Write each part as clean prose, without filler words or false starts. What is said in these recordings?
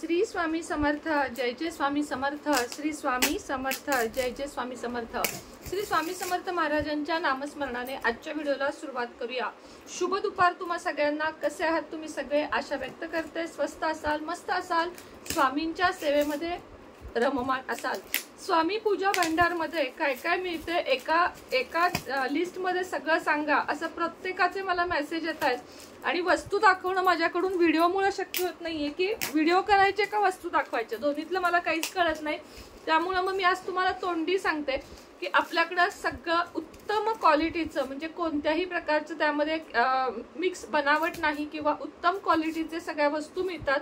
श्री स्वामी समर्थ, जय जय स्वामी समर्थ, श्री स्वामी समर्थ, जय जय स्वामी समर्थ। श्री स्वामी समर्थ महाराजांच्या नामस्मरणाने आजच्या व्हिडिओला सुरुवात करूया। शुभ दुपार तुम्हा सगळ्यांना। कसे आहात तुम्ही सगळे? आशा व्यक्त करते स्वस्थ असाल, मस्त असाल, स्वामींच्या सेवेमध्ये रममान असाल। स्वामी पूजा भंडार मध्ये काय काय मिळते एका लिस्ट मध्ये सगळं सांगा असं प्रत्येकाचे मला मेसेज येत आहेत आणि वस्तू दाखवणं माझ्याकडून व्हिडिओमुळे शक्य होत नाहीये की व्हिडिओ करायचे का वस्तू दाखवायचे, दोन्हीतलं मला काहीच कळत नाही। त्यामुळे मग मी आज तुम्हाला तोंडी सांगते की आपल्याकडे सगळं उत्तम क्वालिटीचं म्हणजे कोणत्याही प्रकारचं त्यामध्ये मिक्स बनावट नाही किंवा उत्तम क्वालिटीचे सगळ्या वस्तू मिळतात।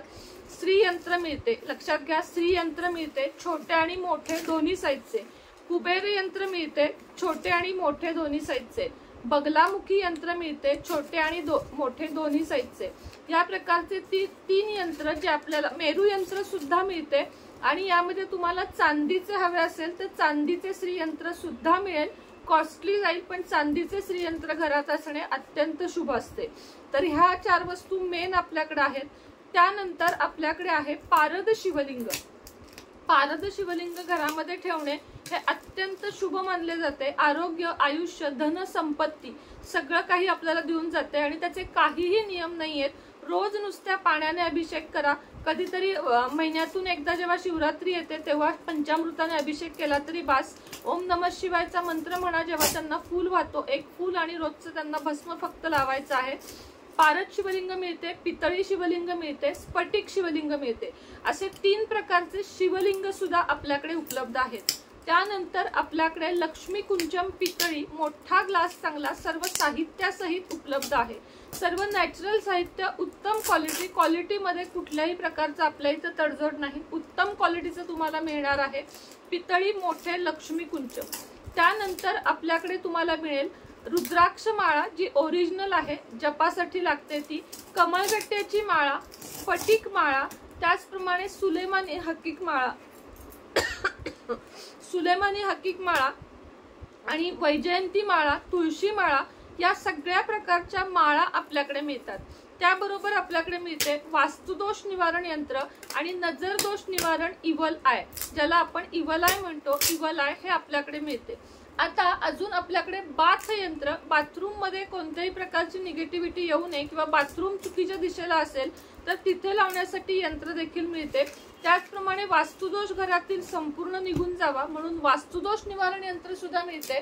श्री यंत्र मिळते, लक्षात घ्या, श्री यंत्र मिळते छोटे आणि मोठे दोन्ही साईजचे। कुबेर यंत्र मिळते छोटे आणि मोठे दोन्ही साईजचे। बगलामुखी यंत्र मिळते छोटे आणि मोठे दोन्ही साईजचे। या प्रकारचे तीन यंत्र जे आपल्याला मेरू यंत्र सुद्धा मिळते आणि यामध्ये तुम्हाला चांदीचे हवे असेल तर चांदीचे श्रीयंत्र सुद्धा मिळेल। कॉस्टली जाईल पण चांदीचे श्रीयंत्र घरात असणे अत्यंत शुभ असते। तर ह्या चार वस्तू मेन आपल्याकडे आहेत। त्यानंतर आपल्याकडे आहे पारद शिवलिंग। पारद शिवलिंग घरामध्ये ठेवणे हे अत्यंत शुभ मानले जाते। आरोग्य, आयुष्य, धन, संपत्ती सगळं काही आपल्याला देऊन जाते आणि त्याचे काहीही नियम नाहीयेत। रोज नुसत्या पाण्याने अभिषेक करा, कधीतरी महिन्यातून एकदा जेव्हा शिवरात्री येते तेव्हा पंचामृताने अभिषेक केला तरी बास। ओम नमः शिवायचा मंत्र म्हणा जेव्हा त्यांना फूल वाहतो, एक फूल आणि रोजचं त्यांना भस्म फक्त लावायचं आहे। पारद शिवलिंग मिळते, पितळी शिवलिंग मिळते, स्फटिक शिवलिंग मिळते, असे तीन प्रकारचे शिवलिंग सुद्धा आपल्याकडे उपलब्ध आहेत। त्यानंतर आपल्याकडे लक्ष्मी कुंचम पितळी मोठा ग्लास चांगला सर्व साहित्यासहित उपलब्ध आहे। सर्व नॅचरल साहित्य, उत्तम क्वालिटी मध्ये कुठल्याही प्रकारचं आपल्या इथं तडजोड नाही, उत्तम क्वालिटीचं तुम्हाला मिळणार आहे। पितळी मोठे लक्ष्मी कुंचम। त्यानंतर आपल्याकडे तुम्हाला मिळेल रुद्राक्ष माळा जी ओरिजिनल आहे, जपासाठी लागते ती, कमळगट्ट्याची माळा, स्फटिक माळा, त्याचप्रमाणे सुलेमानी हकीक माळा सुलेमानी हकीक माळा आणि वैजयंती माळा, तुळशी माळा, या सगळ्या प्रकारच्या माळा आपल्याकडे मिळतात। त्याबरोबर आपल्याकडे मिळते वास्तुदोष निवारण यंत्र आणि नजर दोष निवारण इव्हल आय, ज्याला आपण इव्हल आय म्हणतो, इव्हल आय हे आपल्याकडे मिळते। आता अजून आपल्याकडे बाथ यंत्र, बाथरूम मध्ये कोणत्याही प्रकारची निगेटिव्हिटी येऊ नये किंवा बाथरूम चुकीच्या दिशेला असेल तर तिथे लावण्यासाठी यंत्र देखील मिळते। त्याचप्रमाणे वास्तुदोष घरातील संपूर्ण निघून जावा म्हणून वास्तुदोष निवारण यंत्र सुद्धा मिळते।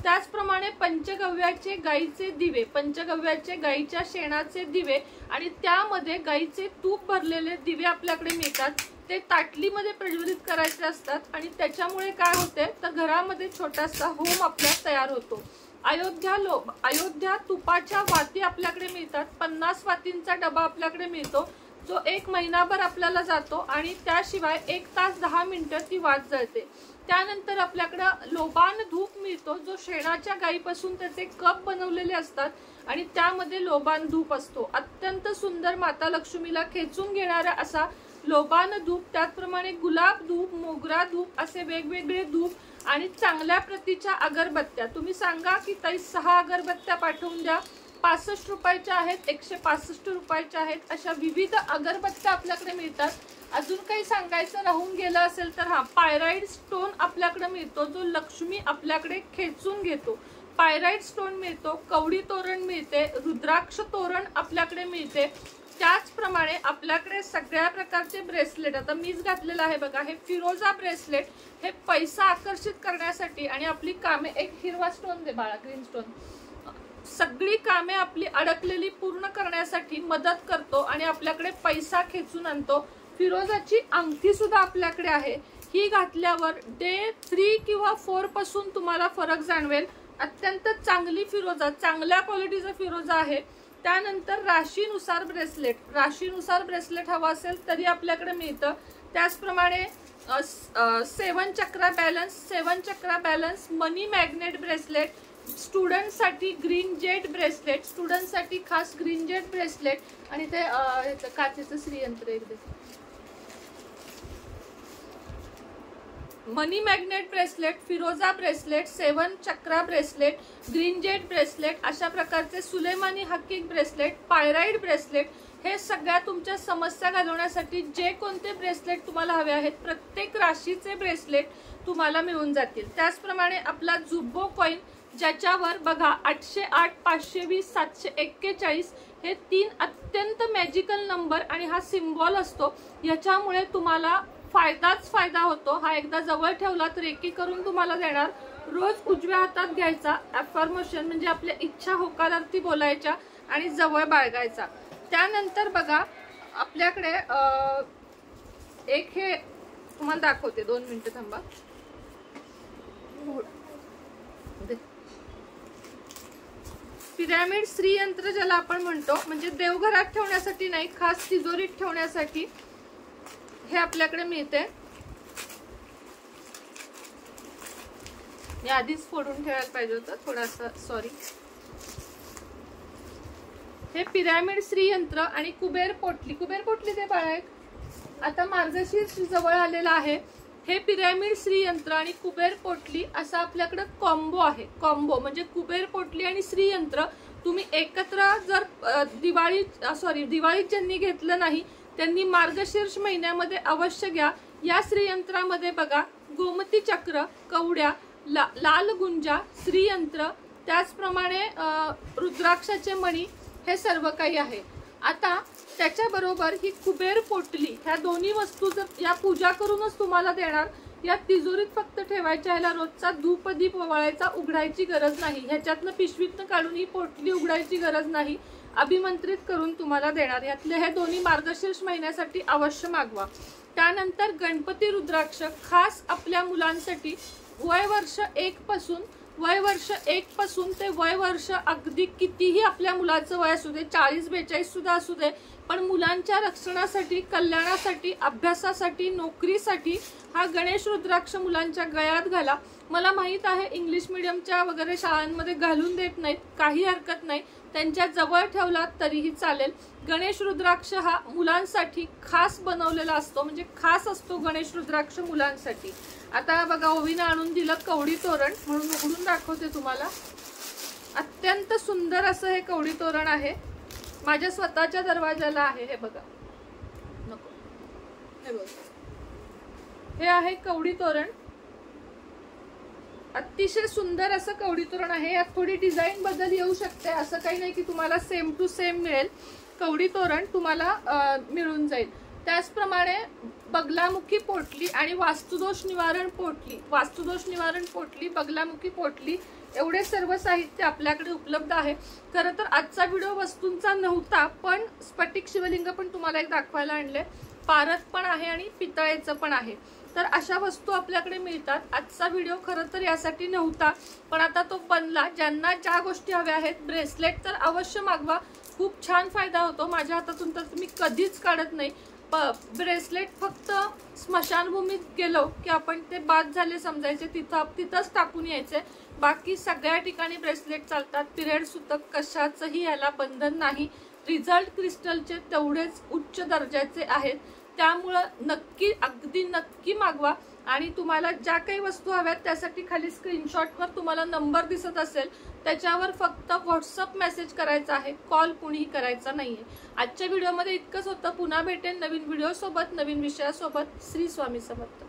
त्याचप्रमाणे पंचगव्याचे गाईचे दिवे, पंचगव्याचे गाईच्या शेणाचे दिवे आणि त्यामध्ये गाईचे तूप भरलेले दिवे आपल्याकडे मिळतात। ते ताटलीमध्ये प्रज्वलित करायचे असतात आणि त्याच्यामुळे काय होते तर घरामध्ये छोटासा होम आपल्या तयार होतो। अयोध्या तुपाच्या वाती आपल्याकडे मिळतात, 50 वातींचा डबा आपल्याकडे मिळतो जो एक महिनाभर आपल्याला जातो आणि त्याशिवाय 1 तास 10 मिनिटं ती वात जळते। त्यानंतर आपल्याकडे लोबान धूप मिळतो जो शेणाच्या गाईपासून त्याचे कप बनवलेले असतात आणि त्यामध्ये लोबान धूप असतो। अत्यंत सुंदर माता लक्ष्मीला खेचून घेणारा असा लोबान धूप। त्याचप्रमाणे गुलाब धूप, मोगरा धूप असे वेगवेगळे धूप आणि चांगल्या प्रतीच्या अगरबत्त्या। तुम्ही सांगा की ताई 6 अगरबत्त्या पाठवून द्या, 65 रुपयाच्या आहेत, 165 रुपयाच्या आहेत, अशा विविध अगरबत्त्या आपल्याकडे मिळतात। अजून काही सांगायचं राहून गेलं असेल तर पायराइड स्टोन आपल्याकडे मिळतो जो लक्ष्मी आपल्याकडे खेचून घेतो। पायराइड स्टोन मिळतो, कवडी तोरण मिळते, रुद्राक्ष तोरण आपल्याकडे मिळते। त्याचप्रमाणे आपल्याकडे सगळ्या प्रकारचे ब्रेसलेट, आता मीच घातलेलं आहे बघा, हे फिरोजा ब्रेसलेट, हे पैसा आकर्षित करण्यासाठी आणि आपली कामे, एक हिरवा स्टोन दे बाळा, ग्रीन स्टोन, सगळी कामे आपली अडकलेली पूर्ण करण्यासाठी मदत करतो आणि आपल्याकडे पैसा खेचून आणतो। फिरोजाची अंगठी सुद्धा आपल्याकडे आहे, ही घातल्यावर डे 3 किंवा 4 पासून तुम्हाला फरक जाणवेल। अत्यंत चांगली फिरोजा, चांगल्या क्वालिटीचा फिरोजा आहे। त्यानंतर राशीनुसार ब्रेसलेट, राशीनुसार ब्रेसलेट हवा असेल तरी आपल्याकडे मिळतं। त्याचप्रमाणे 7 चक्रा बॅलन्स मनी मॅग्नेट ब्रेसलेट, स्टुडंटसाठी ग्रीन जेट ब्रेसलेट, स्टुडंटसाठी खास ग्रीन जेट ब्रेसलेट आणि ते काचेचं श्रीयंत्र एकदम मनी मॅग्नेट ब्रेसलेट, फिरोजा ब्रेसलेट, 7 चक्रा ब्रेसलेट, ग्रीन जेट ब्रेसलेट, अशा प्रकारचे सुलेमानी हकीक ब्रेसलेट, पायराइड ब्रेसलेट, हे सगळ्या तुमच्या समस्या घालवण्यासाठी जे कोणते ब्रेसलेट तुम्हाला हवे आहेत प्रत्येक राशीचे ब्रेसलेट तुम्हाला मिळून जातील। त्याचप्रमाणे आपला जुब्बो कॉइन ज्याच्यावर बघा 808, 520, 741 हे 3 अत्यंत मॅजिकल नंबर आणि हा सिम्बॉल असतो, याच्यामुळे तुम्हाला फायदाच फायदा होतो। हा एकदा जवळ ठेवला तर एक एक करून तुम्हाला देणार। रोज उजव्या हातात घ्यायचा, अफर्मेशन म्हणजे आपल्या इच्छा होकारार्थी बोलायच्या आणि जवळ बाळगायचा। त्यानंतर बघा आपल्याकडे एक हे तुम्हाला दाखवते, 2 मिनिटं थांबा। पिरॅमिड श्रीयंत्र ज्याला आपण म्हणतो, म्हणजे देवघरात ठेवण्यासाठी नाही, खास तिजोरीत ठेवण्यासाठी हे आपल्याकडे मिळते। मी आधीच फोडून ठेवायला पाहिजे होतं थोडासा, सॉरी। हे पिरॅमिड श्रीयंत्र आणि कुबेर पोटली, कुबेर पोटली ते बाळा आता मार्गशीर्ष जवळ आलेला आहे। हे पिरॅमिड श्रीयंत्र आणि कुबेर पोटली असा आपल्याकडे कॉम्बो आहे। कॉम्बो म्हणजे कुबेर पोटली आणि श्रीयंत्र तुम्ही एकत्र जर दिवाळीत ज्यांनी घेतलं नाही त्यांनी मार्गशीर्ष महिन्यामध्ये अवश्य घ्या। या श्रीयंत्रामध्ये बघा गोमती चक्र, कवड्या, लाल गुंजा, श्रीयंत्र, त्याचप्रमाणे रुद्राक्षाचे मणी हे सर्व काही आहे। आता त्याच्याबरोबर ही कुबेर पोटली, ह्या दोन्ही वस्तू जर या पूजा करूनच तुम्हाला देणार, या तिजोरीत फक्त ठेवायच्या, ह्याला रोजचा धूप दीप ओवाळायचा, उघडायची गरज नाही। ह्याच्यातनं पिशवीतनं काढून ही पोटली उघडायची गरज नाही, अभिमंत्रित करून तुम्हाला देणार। यातले हे दोन्ही मार्गशीर्ष महिन्यासाठी अवश्य मागवा। त्यानंतर गणपती रुद्राक्ष खास आपल्या मुलांसाठी वय वर्ष 1 पासून ते वय वर्ष अगदी कितीही आपल्या मुलाचं वय असू दे, 40-42 सुद्धा असू दे, पण मुलांच्या रक्षणासाठी, कल्याणासाठी, अभ्यासासाठी, नोकरीसाठी हा गणेश रुद्राक्ष मुलांच्या गळ्यात घाला। मला माहित आहे इंग्लिश मीडियमच्या वगैरे शाळांमध्ये घालून देत नाहीत, काही हरकत नाही, त्यांच्या जवळ ठेवला तरीही चालेल। गणेश रुद्राक्ष हा मुलांसाठी खास बनवलेला असतो, म्हणजे खास असतो गणेश रुद्राक्ष मुलांसाठी। आता बघा ओवीने आणून दिलं कवडी तोरण, म्हणून उघडून दाखवते तुम्हाला। अत्यंत सुंदर असं हे कवडी तोरण आहे, माझ्या स्वतःच्या दरवाजाला आहे। हे बघा, नको, हे बघा, हे आहे कवडी तोरण, अतिशय सुंदर असं कवडी तोरण आहे। यात थोडी डिझाईन बदल येऊ शकते, असं काही नाही की तुम्हाला सेम टू सेम मिळेल। कवडी तोरण तुम्हाला मिळून जाईल। त्याचप्रमाणे बगलामुखी पोटली आणि वास्तुदोष निवारण पोटली, बगलामुखी पोटली एवढे सर्व साहित्य आपल्याकडे उपलब्ध आहे। खरं तर आजचा व्हिडिओ वस्तूंचा नव्हता, पण स्फटिक शिवलिंग पण तुम्हाला एक दाखवायला आणले, पारद पण आहे आणि पितळेचं पण आहे। तर अशा वस्तू आपल्याकडे मिळतात। आजचा व्हिडिओ खरं तर यासाठी नव्हता, पण आता तो बनला। ज्यांना ज्या गोष्टी हव्या आहेत, ब्रेसलेट तर अवश्य मागवा, खूप छान फायदा होतो। माझ्या हातातून तर तुम्ही कधीच काढत नाही। ब्रेसलेट फक्त स्मशानभूमीत गेलो की आपण ते बाद झाले समजायचे, तिथंच टाकून यायचे। बाकी सगळ्या ठिकाणी ब्रेसलेट चालतात। पिरियड सुतक कशाचंही याला बंधन नाही। रिझल्ट क्रिस्टलचे तेवढेच उच्च दर्जाचे आहेत, त्यामुळं नक्की, अगदी नक्की मागवा। आणि तुम्हाला ज्या काही वस्तू हव्यात त्यासाठी खाली स्क्रीनशॉटवर तुम्हाला नंबर दिसत असेल, त्याच्यावर फक्त व्हॉट्सअप मेसेज करायचा आहे, कॉल कुणीही करायचा नाहीये। आजच्या व्हिडिओमध्ये इतकंच होतं। पुन्हा भेटेन नवीन व्हिडिओ सोबत, नवीन विषयासोबत। श्री स्वामी समर्थ।